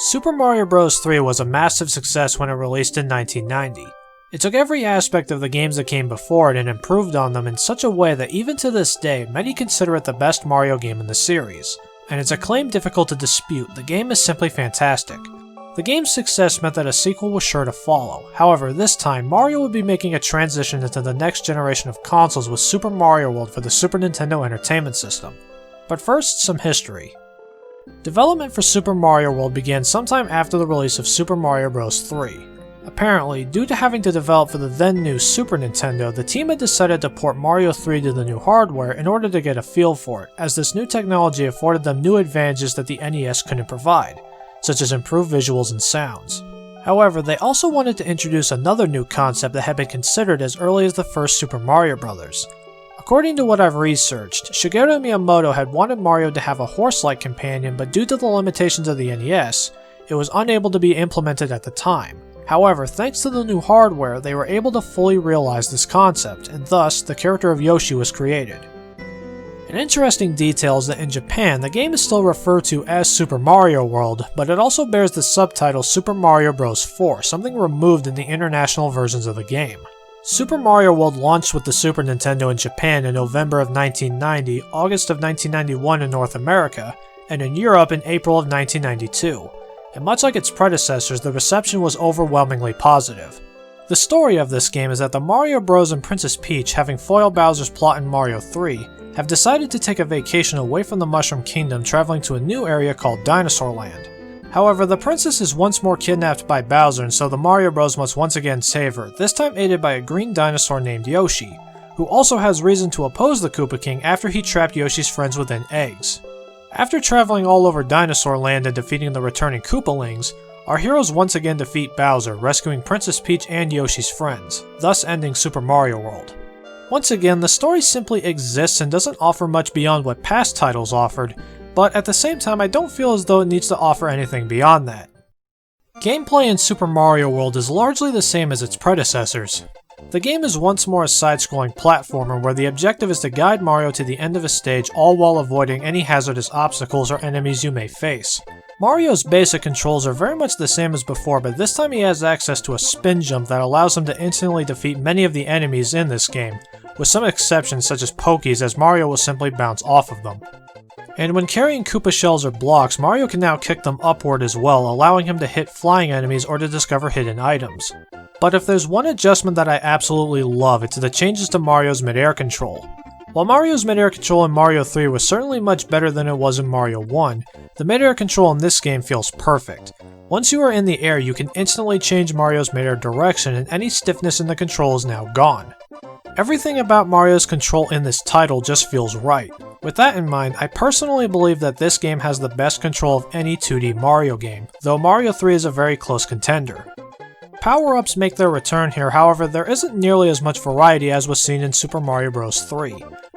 Super Mario Bros. 3 was a massive success when it released in 1990. It took every aspect of the games that came before it and improved on them in such a way that even to this day, many consider it the best Mario game in the series. And its acclaim difficult to dispute, the game is simply fantastic. The game's success meant that a sequel was sure to follow. However, this time, Mario would be making a transition into the next generation of consoles with Super Mario World for the Super Nintendo Entertainment System. But first, some history. Development for Super Mario World began sometime after the release of Super Mario Bros. 3. Apparently, due to having to develop for the then new Super Nintendo, the team had decided to port Mario 3 to the new hardware in order to get a feel for it, as this new technology afforded them new advantages that the NES couldn't provide, such as improved visuals and sounds. However, they also wanted to introduce another new concept that had been considered as early as the first Super Mario Bros. According to what I've researched, Shigeru Miyamoto had wanted Mario to have a horse-like companion, but due to the limitations of the NES, it was unable to be implemented at the time. However, thanks to the new hardware, they were able to fully realize this concept, and thus, the character of Yoshi was created. An interesting detail is that in Japan, the game is still referred to as Super Mario World, but it also bears the subtitle Super Mario Bros. 4, something removed in the international versions of the game. Super Mario World launched with the Super Nintendo in Japan in November of 1990, August of 1991 in North America, and in Europe in April of 1992. And much like its predecessors, the reception was overwhelmingly positive. The story of this game is that the Mario Bros. And Princess Peach, having foiled Bowser's plot in Mario 3, have decided to take a vacation away from the Mushroom Kingdom, traveling to a new area called Dinosaur Land. However, the princess is once more kidnapped by Bowser, and so the Mario Bros. Must once again save her, this time aided by a green dinosaur named Yoshi, who also has reason to oppose the Koopa King after he trapped Yoshi's friends within eggs. After traveling all over Dinosaur Land and defeating the returning Koopalings, our heroes once again defeat Bowser, rescuing Princess Peach and Yoshi's friends, thus ending Super Mario World. Once again, the story simply exists and doesn't offer much beyond what past titles offered, but at the same time I don't feel as though it needs to offer anything beyond that. Gameplay in Super Mario World is largely the same as its predecessors. The game is once more a side-scrolling platformer where the objective is to guide Mario to the end of a stage, all while avoiding any hazardous obstacles or enemies you may face. Mario's basic controls are very much the same as before, but this time he has access to a spin jump that allows him to instantly defeat many of the enemies in this game, with some exceptions such as Pokies, as Mario will simply bounce off of them. And when carrying Koopa shells or blocks, Mario can now kick them upward as well, allowing him to hit flying enemies or to discover hidden items. But if there's one adjustment that I absolutely love, it's the changes to Mario's mid-air control. While Mario's mid-air control in Mario 3 was certainly much better than it was in Mario 1, the mid-air control in this game feels perfect. Once you are in the air, you can instantly change Mario's mid-air direction, and any stiffness in the control is now gone. Everything about Mario's control in this title just feels right. With that in mind, I personally believe that this game has the best control of any 2D Mario game, though Mario 3 is a very close contender. Power-ups make their return here, however there isn't nearly as much variety as was seen in Super Mario Bros. 3.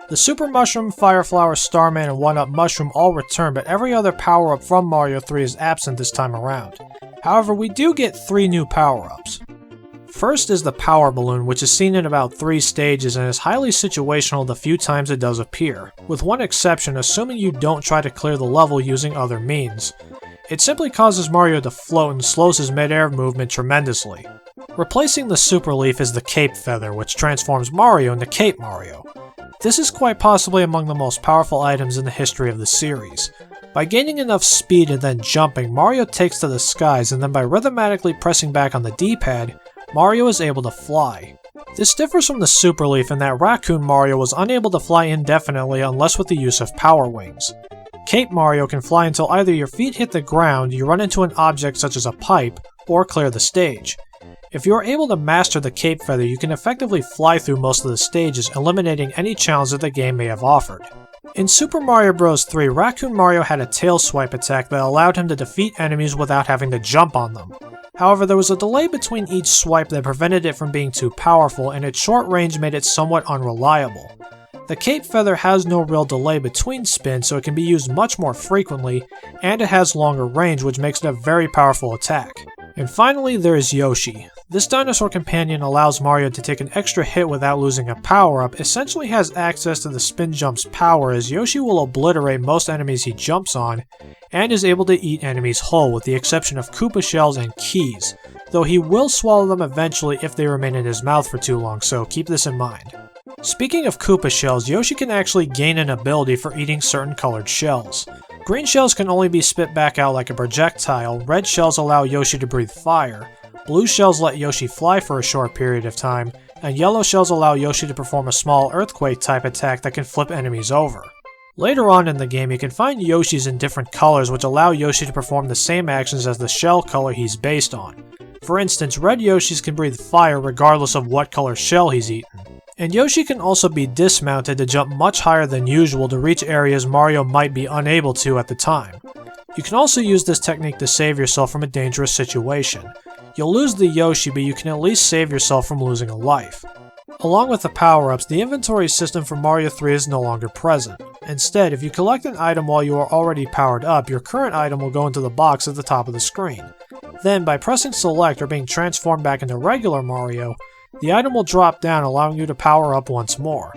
The Super Mushroom, Fire Flower, Starman, and 1-Up Mushroom all return, but every other power-up from Mario 3 is absent this time around. However, we do get 3 new power-ups. First is the Power Balloon, which is seen in about 3 stages and is highly situational the few times it does appear, with one exception, assuming you don't try to clear the level using other means. It simply causes Mario to float and slows his mid-air movement tremendously. Replacing the Super Leaf is the Cape Feather, which transforms Mario into Cape Mario. This is quite possibly among the most powerful items in the history of the series. By gaining enough speed and then jumping, Mario takes to the skies, and then by rhythmatically pressing back on the D-pad, Mario is able to fly. This differs from the Super Leaf in that Raccoon Mario was unable to fly indefinitely unless with the use of Power Wings. Cape Mario can fly until either your feet hit the ground, you run into an object such as a pipe, or clear the stage. If you are able to master the Cape Feather, you can effectively fly through most of the stages, eliminating any challenge that the game may have offered. In Super Mario Bros. 3, Raccoon Mario had a tail swipe attack that allowed him to defeat enemies without having to jump on them. However, there was a delay between each swipe that prevented it from being too powerful, and its short range made it somewhat unreliable. The Cape Feather has no real delay between spins, so it can be used much more frequently, and it has longer range, which makes it a very powerful attack. And finally, there is Yoshi. This dinosaur companion allows Mario to take an extra hit without losing a power-up, essentially has access to the spin jump's power as Yoshi will obliterate most enemies he jumps on, and is able to eat enemies whole with the exception of Koopa shells and keys, though he will swallow them eventually if they remain in his mouth for too long, so keep this in mind. Speaking of Koopa shells, Yoshi can actually gain an ability for eating certain colored shells. Green shells can only be spit back out like a projectile, red shells allow Yoshi to breathe fire, blue shells let Yoshi fly for a short period of time, and yellow shells allow Yoshi to perform a small earthquake type attack that can flip enemies over. Later on in the game, you can find Yoshis in different colors which allow Yoshi to perform the same actions as the shell color he's based on. For instance, red Yoshis can breathe fire regardless of what color shell he's eaten. And Yoshi can also be dismounted to jump much higher than usual to reach areas Mario might be unable to at the time. You can also use this technique to save yourself from a dangerous situation. You'll lose the Yoshi, but you can at least save yourself from losing a life. Along with the power-ups, the inventory system for Mario 3 is no longer present. Instead, if you collect an item while you are already powered up, your current item will go into the box at the top of the screen. Then, by pressing select or being transformed back into regular Mario, the item will drop down, allowing you to power up once more.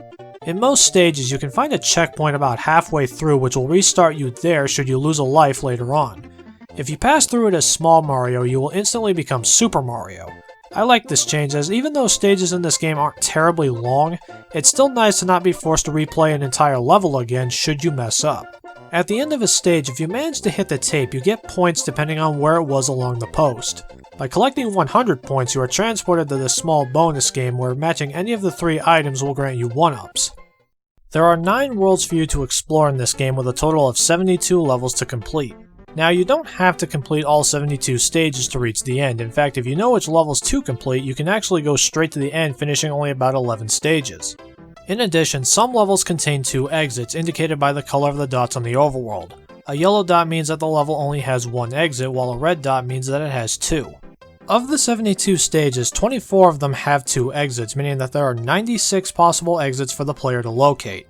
In most stages, you can find a checkpoint about halfway through which will restart you there should you lose a life later on. If you pass through it as Small Mario, you will instantly become Super Mario. I like this change as even though stages in this game aren't terribly long, it's still nice to not be forced to replay an entire level again should you mess up. At the end of a stage, if you manage to hit the tape, you get points depending on where it was along the post. By collecting 100 points, you are transported to this small bonus game where matching any of the 3 items will grant you 1-ups. There are 9 worlds for you to explore in this game with a total of 72 levels to complete. Now, you don't have to complete all 72 stages to reach the end. In fact, if you know which levels to complete, you can actually go straight to the end, finishing only about 11 stages. In addition, some levels contain 2 exits, indicated by the color of the dots on the overworld. A yellow dot means that the level only has 1 exit, while a red dot means that it has 2. Of the 72 stages, 24 of them have 2 exits, meaning that there are 96 possible exits for the player to locate.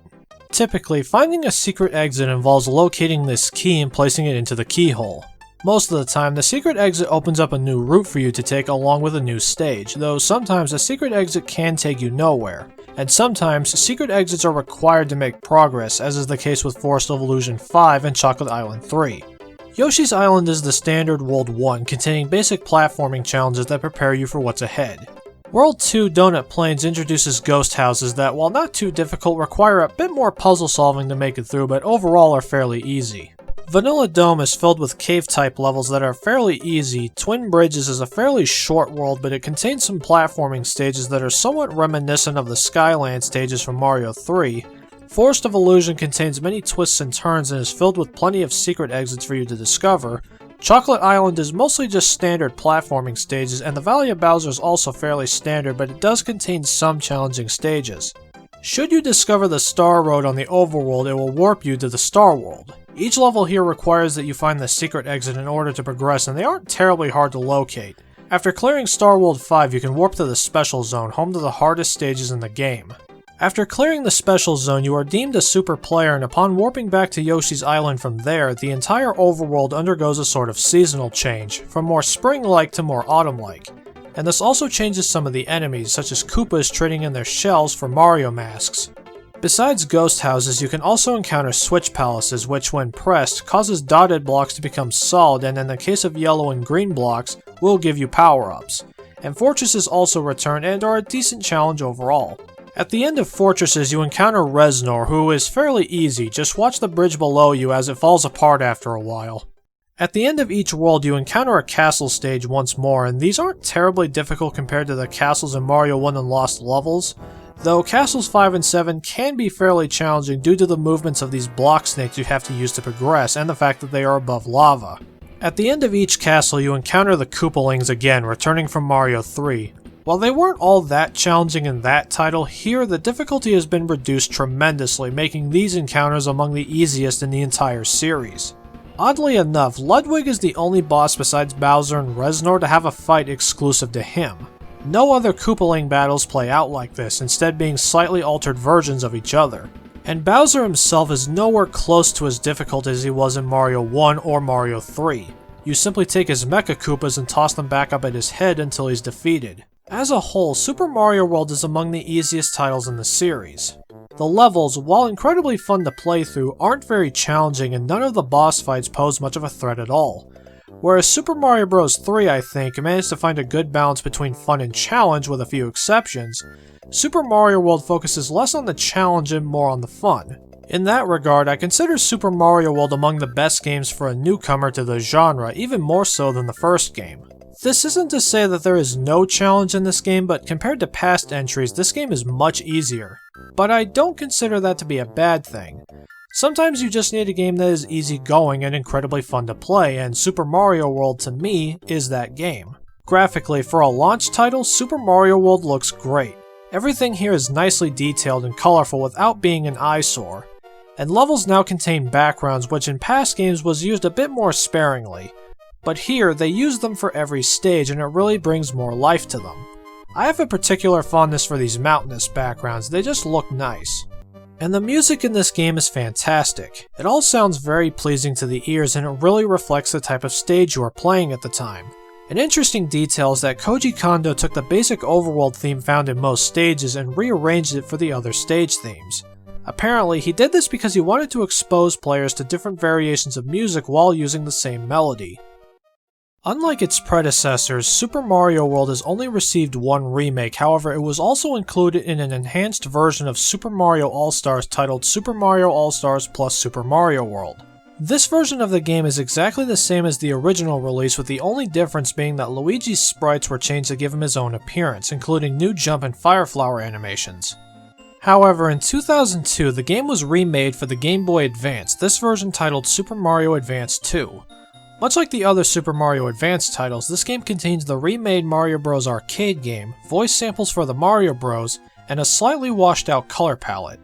Typically, finding a secret exit involves locating this key and placing it into the keyhole. Most of the time, the secret exit opens up a new route for you to take along with a new stage, though sometimes a secret exit can take you nowhere, and sometimes secret exits are required to make progress, as is the case with Forest of Illusion 5 and Chocolate Island 3. Yoshi's Island is the standard World 1, containing basic platforming challenges that prepare you for what's ahead. World 2 Donut Plains introduces ghost houses that, while not too difficult, require a bit more puzzle solving to make it through, but overall are fairly easy. Vanilla Dome is filled with cave-type levels that are fairly easy. Twin Bridges is a fairly short world, but it contains some platforming stages that are somewhat reminiscent of the Skyland stages from Mario 3. Forest of Illusion contains many twists and turns and is filled with plenty of secret exits for you to discover. Chocolate Island is mostly just standard platforming stages, and the Valley of Bowser is also fairly standard, but it does contain some challenging stages. Should you discover the Star Road on the overworld, it will warp you to the Star World. Each level here requires that you find the secret exit in order to progress, and they aren't terribly hard to locate. After clearing Star World 5, you can warp to the Special Zone, home to the hardest stages in the game. After clearing the Special Zone, you are deemed a super player, and upon warping back to Yoshi's Island from there, the entire overworld undergoes a sort of seasonal change, from more spring-like to more autumn-like. And this also changes some of the enemies, such as Koopas trading in their shells for Mario masks. Besides ghost houses, you can also encounter switch palaces, which when pressed, causes dotted blocks to become solid, and in the case of yellow and green blocks, will give you power-ups. And fortresses also return and are a decent challenge overall. At the end of Fortresses, you encounter Reznor, who is fairly easy, just watch the bridge below you as it falls apart after a while. At the end of each world, you encounter a castle stage once more, and these aren't terribly difficult compared to the castles in Mario 1 and Lost levels, though Castles 5 and 7 can be fairly challenging due to the movements of these block snakes you have to use to progress, and the fact that they are above lava. At the end of each castle, you encounter the Koopalings again, returning from Mario 3. While they weren't all that challenging in that title, here the difficulty has been reduced tremendously, making these encounters among the easiest in the entire series. Oddly enough, Ludwig is the only boss besides Bowser and Reznor to have a fight exclusive to him. No other Koopaling battles play out like this, instead being slightly altered versions of each other. And Bowser himself is nowhere close to as difficult as he was in Mario 1 or Mario 3. You simply take his Mecha Koopas and toss them back up at his head until he's defeated. As a whole, Super Mario World is among the easiest titles in the series. The levels, while incredibly fun to play through, aren't very challenging and none of the boss fights pose much of a threat at all. Whereas Super Mario Bros. 3, I think, managed to find a good balance between fun and challenge with a few exceptions, Super Mario World focuses less on the challenge and more on the fun. In that regard, I consider Super Mario World among the best games for a newcomer to the genre, even more so than the first game. This isn't to say that there is no challenge in this game, but compared to past entries, this game is much easier. But I don't consider that to be a bad thing. Sometimes you just need a game that is easygoing and incredibly fun to play, and Super Mario World to me is that game. Graphically, for a launch title, Super Mario World looks great. Everything here is nicely detailed and colorful without being an eyesore. And levels now contain backgrounds, which in past games was used a bit more sparingly. But here, they use them for every stage and it really brings more life to them. I have a particular fondness for these mountainous backgrounds, they just look nice. And the music in this game is fantastic. It all sounds very pleasing to the ears and it really reflects the type of stage you are playing at the time. An interesting detail is that Koji Kondo took the basic overworld theme found in most stages and rearranged it for the other stage themes. Apparently, he did this because he wanted to expose players to different variations of music while using the same melody. Unlike its predecessors, Super Mario World has only received one remake, however it was also included in an enhanced version of Super Mario All-Stars titled Super Mario All-Stars plus Super Mario World. This version of the game is exactly the same as the original release, with the only difference being that Luigi's sprites were changed to give him his own appearance, including new jump and fire flower animations. However, in 2002, the game was remade for the Game Boy Advance, this version titled Super Mario Advance 2. Much like the other Super Mario Advance titles, this game contains the remade Mario Bros. Arcade game, voice samples for the Mario Bros., and a slightly washed out color palette.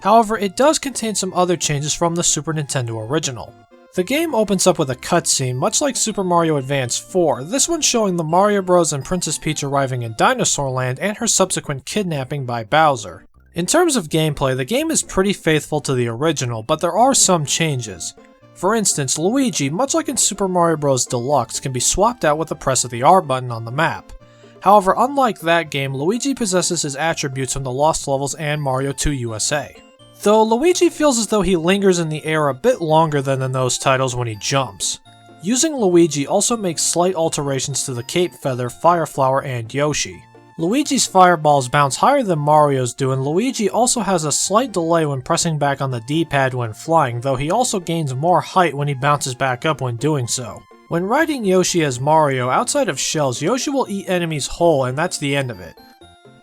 However, it does contain some other changes from the Super Nintendo original. The game opens up with a cutscene, much like Super Mario Advance 4, this one showing the Mario Bros. And Princess Peach arriving in Dinosaur Land and her subsequent kidnapping by Bowser. In terms of gameplay, the game is pretty faithful to the original, but there are some changes. For instance, Luigi, much like in Super Mario Bros. Deluxe, can be swapped out with the press of the R button on the map. However, unlike that game, Luigi possesses his attributes from the Lost Levels and Mario 2 USA. Though Luigi feels as though he lingers in the air a bit longer than in those titles when he jumps. Using Luigi also makes slight alterations to the Cape Feather, Fire Flower, and Yoshi. Luigi's fireballs bounce higher than Mario's do, and Luigi also has a slight delay when pressing back on the D-pad when flying, though he also gains more height when he bounces back up when doing so. When riding Yoshi as Mario, outside of shells, Yoshi will eat enemies whole and that's the end of it.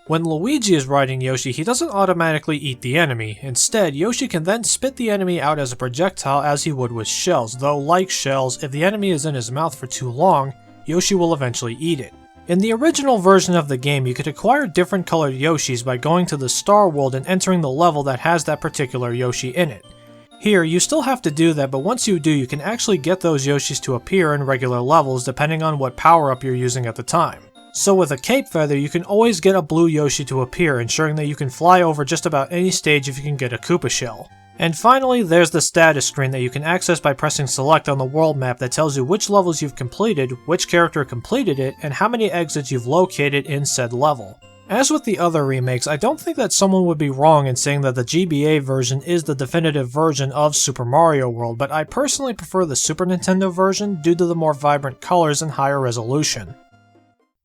When Luigi is riding Yoshi, he doesn't automatically eat the enemy. Instead, Yoshi can then spit the enemy out as a projectile as he would with shells, though like shells, if the enemy is in his mouth for too long, Yoshi will eventually eat it. In the original version of the game, you could acquire different colored Yoshis by going to the Star World and entering the level that has that particular Yoshi in it. Here, you still have to do that, but once you do, you can actually get those Yoshis to appear in regular levels depending on what power-up you're using at the time. So with a Cape Feather, you can always get a blue Yoshi to appear, ensuring that you can fly over just about any stage if you can get a Koopa Shell. And finally, there's the status screen that you can access by pressing select on the world map that tells you which levels you've completed, which character completed it, and how many exits you've located in said level. As with the other remakes, I don't think that someone would be wrong in saying that the GBA version is the definitive version of Super Mario World, but I personally prefer the Super Nintendo version due to the more vibrant colors and higher resolution.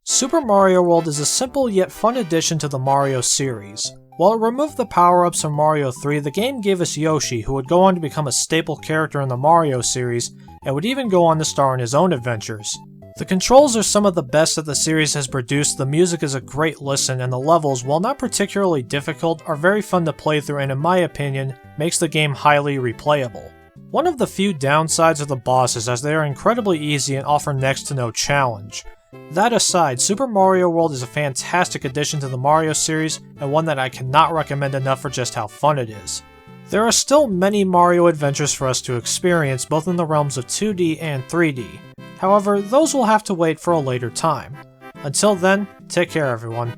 Super Mario World is a simple yet fun addition to the Mario series. While it removed the power-ups from Mario 3, the game gave us Yoshi, who would go on to become a staple character in the Mario series, and would even go on to star in his own adventures. The controls are some of the best that the series has produced, the music is a great listen, and the levels, while not particularly difficult, are very fun to play through and in my opinion, makes the game highly replayable. One of the few downsides are the bosses, as they are incredibly easy and offer next to no challenge. That aside, Super Mario World is a fantastic addition to the Mario series, and one that I cannot recommend enough for just how fun it is. There are still many Mario adventures for us to experience, both in the realms of 2D and 3D. However, those will have to wait for a later time. Until then, take care everyone.